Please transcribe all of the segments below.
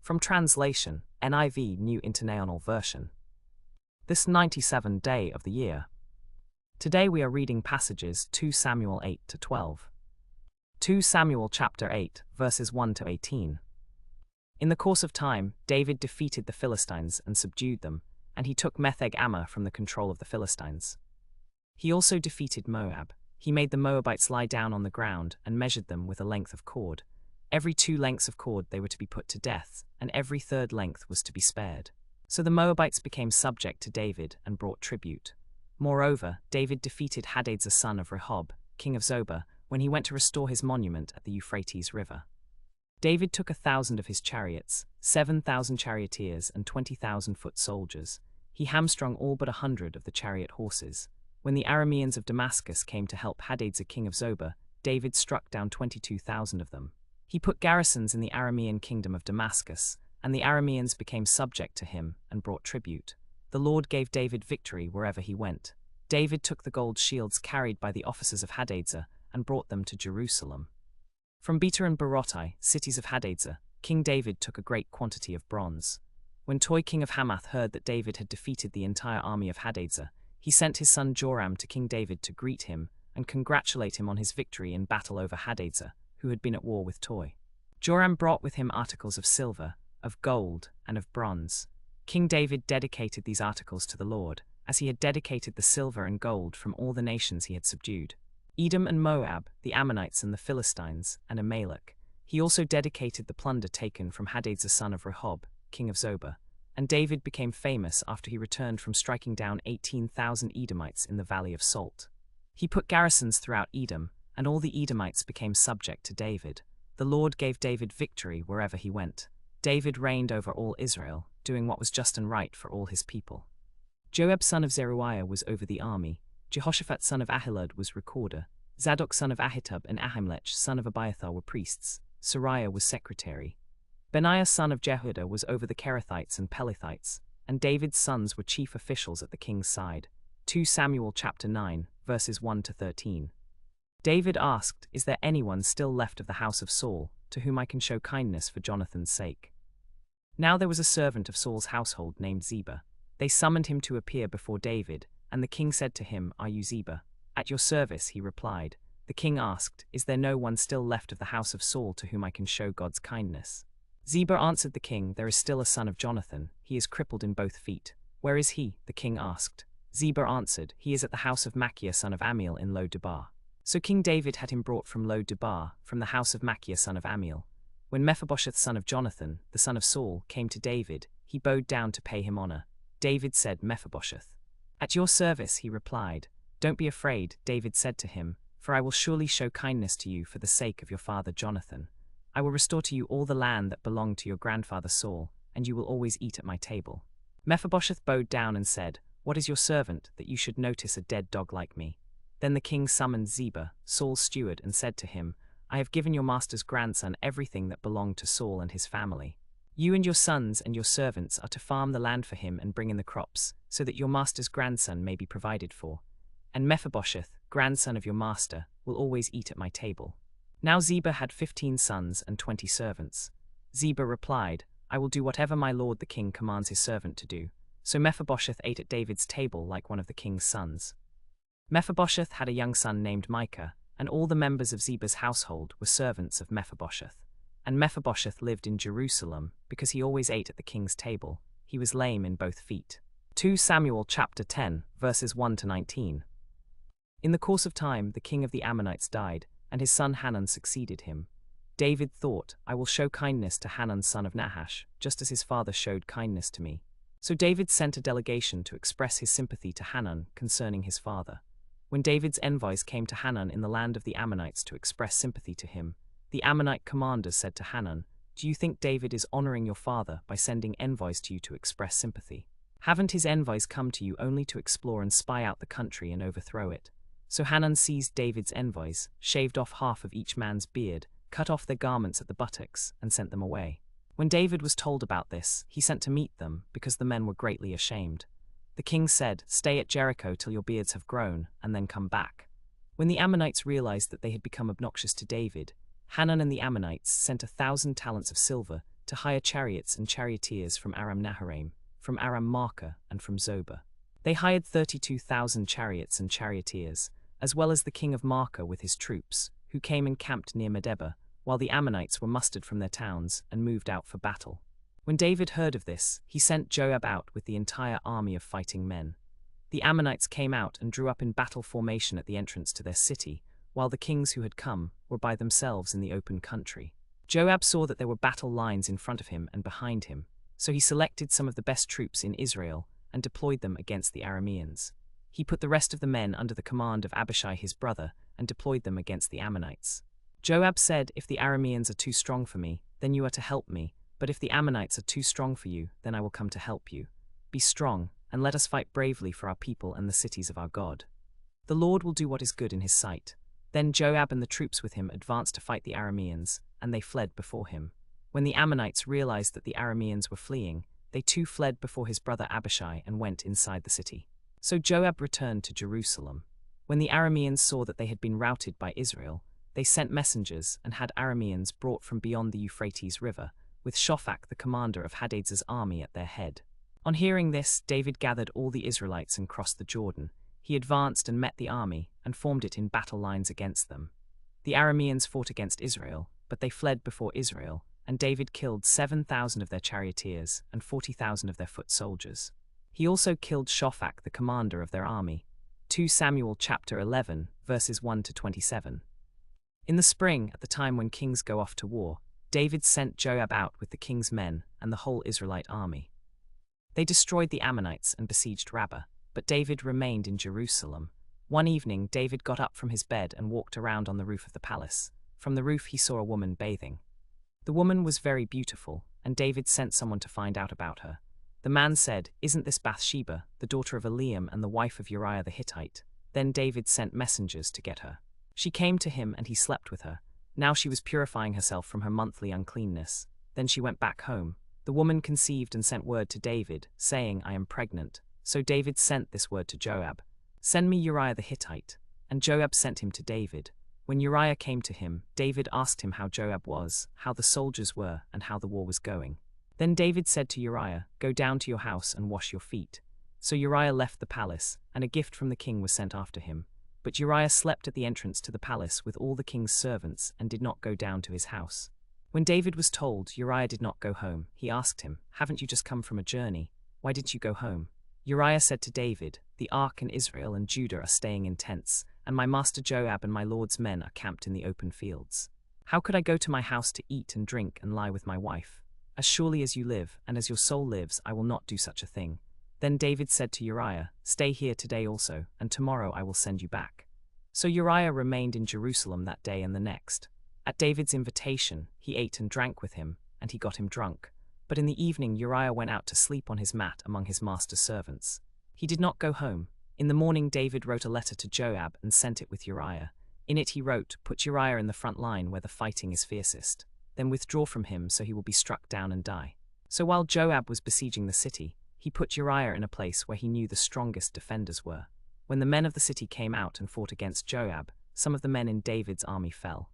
From translation, NIV New International Version. This 97th day of the year. Today we are reading passages 2 Samuel 8 to 12. 2 Samuel chapter 8, verses 1 to 18. In the course of time, David defeated the Philistines and subdued them, and he took Metheg-Ammah from the control of the Philistines. He also defeated Moab. He made the Moabites lie down on the ground and measured them with a length of cord. Every 2 lengths of cord they were to be put to death, and every 3rd length was to be spared. So the Moabites became subject to David and brought tribute. Moreover, David defeated Hadad the son of Rehob, king of Zobah, when he went to restore his monument at the Euphrates River. David took 1,000 of his chariots, 7,000 charioteers, and 20,000 foot soldiers. He hamstrung all but 100 of the chariot horses. When the Arameans of Damascus came to help Hadad the king of Zobah, David struck down 22,000 of them. He put garrisons in the Aramean kingdom of Damascus, and the Arameans became subject to him and brought tribute. The Lord gave David victory wherever he went. David took the gold shields carried by the officers of Hadadezer and brought them to Jerusalem. From Beta and Berotai, cities of Hadadezer, King David took a great quantity of bronze. When Toi king of Hamath heard that David had defeated the entire army of Hadadezer, he sent his son Joram to King David to greet him and congratulate him on his victory in battle over Hadadezer, who had been at war with Toi. Joram brought with him articles of silver, of gold, and of bronze. King David dedicated these articles to the Lord, as he had dedicated the silver and gold from all the nations he had subdued. Edom and Moab, the Ammonites and the Philistines, and Amalek. He also dedicated the plunder taken from Hadad the son of Rehob, king of Zobah. And David became famous after he returned from striking down 18,000 Edomites in the Valley of Salt. He put garrisons throughout Edom, and all the Edomites became subject to David. The Lord gave David victory wherever he went. David reigned over all Israel, doing what was just and right for all his people. Joab son of Zeruiah was over the army. Jehoshaphat son of Ahilud was recorder. Zadok son of Ahitub and Ahimelech son of Abiathar were priests. Sariah was secretary. Benaiah son of Jehoiada was over the Kerethites and Pelethites, and David's sons were chief officials at the king's side. 2 Samuel chapter 9, verses 1 to 13. David asked, "Is there anyone still left of the house of Saul, to whom I can show kindness for Jonathan's sake?" Now there was a servant of Saul's household named Ziba. They summoned him to appear before David, and the king said to him, "Are you Ziba?" "At your service," he replied. The king asked, "Is there no one still left of the house of Saul to whom I can show God's kindness?" Ziba answered the king, "There is still a son of Jonathan. He is crippled in both feet." "Where is he?" the king asked. Ziba answered, "He is at the house of Machir son of Ammiel in Lo-debar." So King David had him brought from Lo-debar, from the house of Machir son of Ammiel. When Mephibosheth son of Jonathan, the son of Saul, came to David, he bowed down to pay him honor. David said, "Mephibosheth." "At your service," he replied. "Don't be afraid," David said to him, "for I will surely show kindness to you for the sake of your father Jonathan. I will restore to you all the land that belonged to your grandfather Saul, and you will always eat at my table." Mephibosheth bowed down and said, "What is your servant, that you should notice a dead dog like me?" Then the king summoned Ziba, Saul's steward, and said to him, "I have given your master's grandson everything that belonged to Saul and his family. You and your sons and your servants are to farm the land for him and bring in the crops, so that your master's grandson may be provided for. And Mephibosheth, grandson of your master, will always eat at my table." Now Ziba had 15 sons and 20 servants. Ziba replied, "I will do whatever my lord the king commands his servant to do." So Mephibosheth ate at David's table like one of the king's sons. Mephibosheth had a young son named Micah, and all the members of Ziba's household were servants of Mephibosheth. And Mephibosheth lived in Jerusalem, because he always ate at the king's table. He was lame in both feet. 2 Samuel chapter 10, verses 1 to 19. In the course of time, the king of the Ammonites died, and his son Hanun succeeded him. David thought, "I will show kindness to Hanun son of Nahash, just as his father showed kindness to me." So David sent a delegation to express his sympathy to Hanun concerning his father. When David's envoys came to Hanun in the land of the Ammonites to express sympathy to him, the Ammonite commanders said to Hanun, "Do you think David is honoring your father by sending envoys to you to express sympathy? Haven't his envoys come to you only to explore and spy out the country and overthrow it?" So Hanun seized David's envoys, shaved off half of each man's beard, cut off their garments at the buttocks, and sent them away. When David was told about this, he sent to meet them, because the men were greatly ashamed. The king said, "Stay at Jericho till your beards have grown, and then come back." When the Ammonites realized that they had become obnoxious to David, Hanun and the Ammonites sent 1,000 talents of silver to hire chariots and charioteers from Aram-Naharaim, from Aram-Maacah, and from Zobah. They hired 32,000 chariots and charioteers, as well as the king of Maacah with his troops, who came and camped near Medeba, while the Ammonites were mustered from their towns and moved out for battle. When David heard of this, he sent Joab out with the entire army of fighting men. The Ammonites came out and drew up in battle formation at the entrance to their city, while the kings who had come were by themselves in the open country. Joab saw that there were battle lines in front of him and behind him, so he selected some of the best troops in Israel and deployed them against the Arameans. He put the rest of the men under the command of Abishai his brother and deployed them against the Ammonites. Joab said, "If the Arameans are too strong for me, then you are to help me, but if the Ammonites are too strong for you, then I will come to help you. Be strong, and let us fight bravely for our people and the cities of our God. The Lord will do what is good in his sight." Then Joab and the troops with him advanced to fight the Arameans, and they fled before him. When the Ammonites realized that the Arameans were fleeing, they too fled before his brother Abishai and went inside the city. So Joab returned to Jerusalem. When the Arameans saw that they had been routed by Israel, they sent messengers and had Arameans brought from beyond the Euphrates River, with Shophak the commander of Hadadezer's army at their head. On hearing this, David gathered all the Israelites and crossed the Jordan. He advanced and met the army, and formed it in battle lines against them. The Arameans fought against Israel, but they fled before Israel, and David killed 7,000 of their charioteers and 40,000 of their foot soldiers. He also killed Shophak the commander of their army. 2 Samuel chapter 11, verses 1 to 27. In the spring, at the time when kings go off to war, David sent Joab out with the king's men and the whole Israelite army. They destroyed the Ammonites and besieged Rabbah, but David remained in Jerusalem. One evening, David got up from his bed and walked around on the roof of the palace. From the roof he saw a woman bathing. The woman was very beautiful, and David sent someone to find out about her. The man said, "Isn't this Bathsheba, the daughter of Eliam and the wife of Uriah the Hittite?" Then David sent messengers to get her. She came to him and he slept with her. Now she was purifying herself from her monthly uncleanness. Then she went back home. The woman conceived and sent word to David, saying, "I am pregnant." So David sent this word to Joab, "Send me Uriah the Hittite." And Joab sent him to David. When Uriah came to him, David asked him how Joab was, how the soldiers were, and how the war was going. Then David said to Uriah, "Go down to your house and wash your feet." So Uriah left the palace, and a gift from the king was sent after him. But Uriah slept at the entrance to the palace with all the king's servants and did not go down to his house. When David was told Uriah did not go home, he asked him, "Haven't you just come from a journey? Why didn't you go home?" Uriah said to David, "The ark and Israel and Judah are staying in tents, and my master Joab and my lord's men are camped in the open fields. How could I go to my house to eat and drink and lie with my wife? As surely as you live, and as your soul lives, I will not do such a thing." Then David said to Uriah, "Stay here today also, and tomorrow I will send you back." So Uriah remained in Jerusalem that day and the next. At David's invitation, he ate and drank with him, and he got him drunk. But in the evening Uriah went out to sleep on his mat among his master's servants. He did not go home. In the morning David wrote a letter to Joab and sent it with Uriah. In it he wrote, "Put Uriah in the front line where the fighting is fiercest. Then withdraw from him so he will be struck down and die." So while Joab was besieging the city, he put Uriah in a place where he knew the strongest defenders were. When the men of the city came out and fought against Joab, some of the men in David's army fell.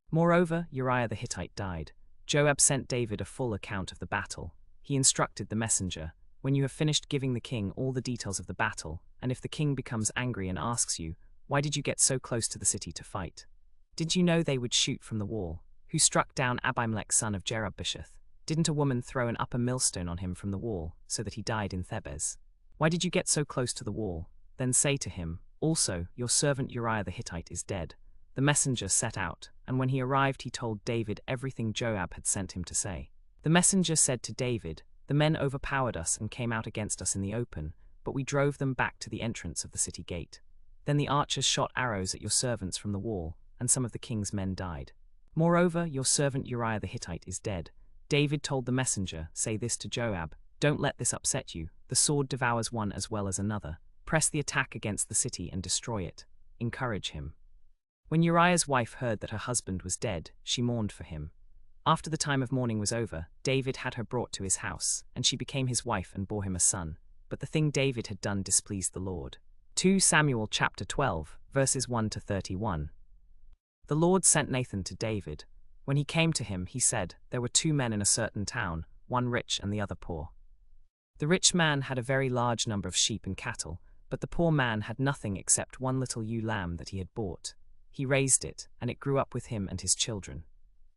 Moreover, Uriah the Hittite died. Joab sent David a full account of the battle. He instructed the messenger, "When you have finished giving the king all the details of the battle, and if the king becomes angry and asks you, 'Why did you get so close to the city to fight? Did you know they would shoot from the wall? Who struck down Abimelech son of Jerubbesheth? Didn't a woman throw an upper millstone on him from the wall, so that he died in Thebez? Why did you get so close to the wall?' Then say to him, 'Also, your servant Uriah the Hittite is dead.'" The messenger set out, and when he arrived he told David everything Joab had sent him to say. The messenger said to David, "The men overpowered us and came out against us in the open, but we drove them back to the entrance of the city gate. Then the archers shot arrows at your servants from the wall, and some of the king's men died. Moreover, your servant Uriah the Hittite is dead." David told the messenger, "Say this to Joab, 'Don't let this upset you. The sword devours one as well as another. Press the attack against the city and destroy it. Encourage him.'" When Uriah's wife heard that her husband was dead, she mourned for him. After the time of mourning was over, David had her brought to his house, and she became his wife and bore him a son. But the thing David had done displeased the Lord. 2 Samuel chapter 12, verses 1 to 31. The Lord sent Nathan to David. When he came to him, he said, "There were 2 men in a certain town, one rich and the other poor. The rich man had a very large number of sheep and cattle, but the poor man had nothing except one little ewe lamb that he had bought. He raised it, and it grew up with him and his children.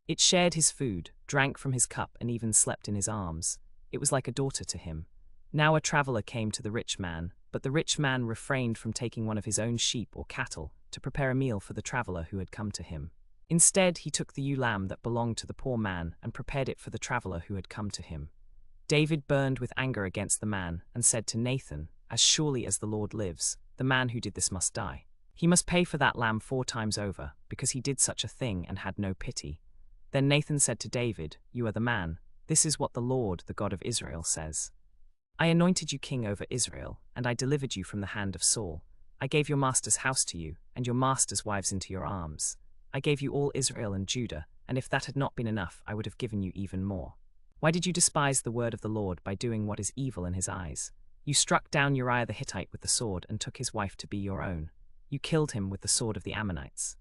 It shared his food, drank from his cup, and even slept in his arms. It was like a daughter to him. Now a traveler came to the rich man, but the rich man refrained from taking one of his own sheep or cattle to prepare a meal for the traveler who had come to him. Instead, he took the ewe lamb that belonged to the poor man and prepared it for the traveler who had come to him. David burned with anger against the man and said to Nathan, 'As surely as the Lord lives, the man who did this must die. He must pay for that lamb 4 times over, because he did such a thing and had no pity.' Then Nathan said to David, 'You are the man. This is what the Lord, the God of Israel, says. I anointed you king over Israel, and I delivered you from the hand of Saul. I gave your master's house to you, and your master's wives into your arms. I gave you all Israel and Judah, and if that had not been enough, I would have given you even more. Why did you despise the word of the Lord by doing what is evil in his eyes? You struck down Uriah the Hittite with the sword and took his wife to be your own. You killed him with the sword of the Ammonites.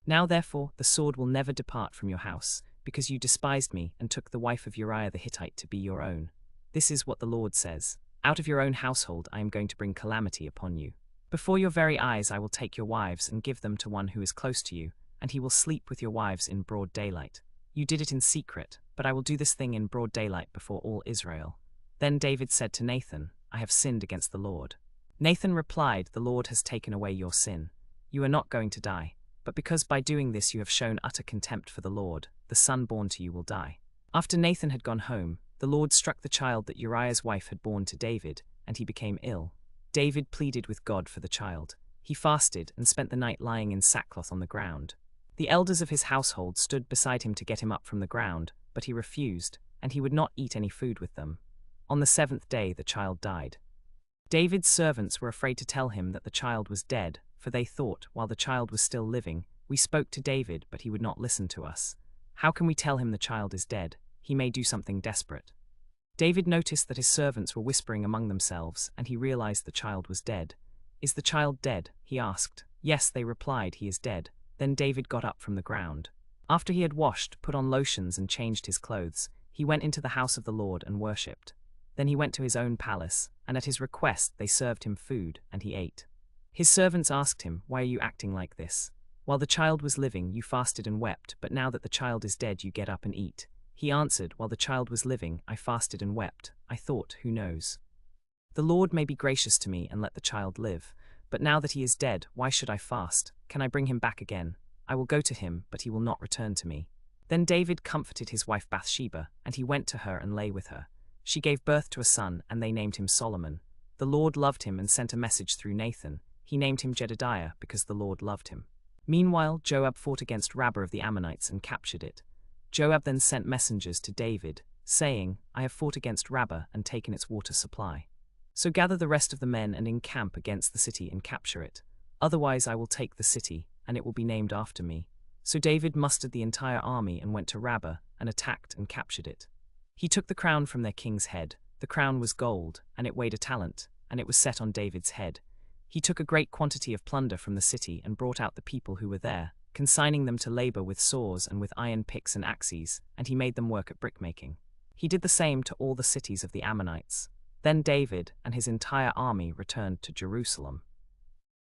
Now therefore the sword will never depart from your house, because you despised me and took the wife of Uriah the Hittite to be your own. This is what the Lord says. Out of your own household I am going to bring calamity upon you. Before your very eyes I will take your wives and give them to one who is close to you, and he will sleep with your wives in broad daylight. You did it in secret, but I will do this thing in broad daylight before all Israel." Then David said to Nathan, "I have sinned against the Lord." Nathan replied, "The Lord has taken away your sin. You are not going to die, but because by doing this you have shown utter contempt for the Lord, the son born to you will die." After Nathan had gone home, the Lord struck the child that Uriah's wife had borne to David, and he became ill. David pleaded with God for the child. He fasted and spent the night lying in sackcloth on the ground. The elders of his household stood beside him to get him up from the ground, but he refused, and he would not eat any food with them. On the 7th day the child died. David's servants were afraid to tell him that the child was dead, for they thought, while the child was still living, "We spoke to David, but he would not listen to us. How can we tell him the child is dead? He may do something desperate." David noticed that his servants were whispering among themselves, and he realized the child was dead. "Is the child dead?" he asked. "Yes," they replied, "he is dead." Then David got up from the ground. After he had washed, put on lotions, and changed his clothes, he went into the house of the Lord and worshipped. Then he went to his own palace, and at his request they served him food, and he ate. His servants asked him, "Why are you acting like this? While the child was living, you fasted and wept, but now that the child is dead, you get up and eat." He answered, "While the child was living, I fasted and wept. I thought, who knows? The Lord may be gracious to me and let the child live. But now that he is dead, why should I fast? Can I bring him back again? I will go to him, but he will not return to me." Then David comforted his wife Bathsheba, and he went to her and lay with her. She gave birth to a son, and they named him Solomon. The Lord loved him and sent a message through Nathan. He named him Jedidiah because the Lord loved him. Meanwhile, Joab fought against Rabbah of the Ammonites and captured it. Joab then sent messengers to David, saying, "I have fought against Rabbah and taken its water supply. So gather the rest of the men and encamp against the city and capture it. Otherwise I will take the city, and it will be named after me." So David mustered the entire army and went to Rabbah and attacked and captured it. He took the crown from their king's head. The crown was gold, and it weighed a talent, and it was set on David's head. He took a great quantity of plunder from the city and brought out the people who were there, consigning them to labor with saws and with iron picks and axes, and he made them work at brickmaking. He did the same to all the cities of the Ammonites. Then David and his entire army returned to Jerusalem.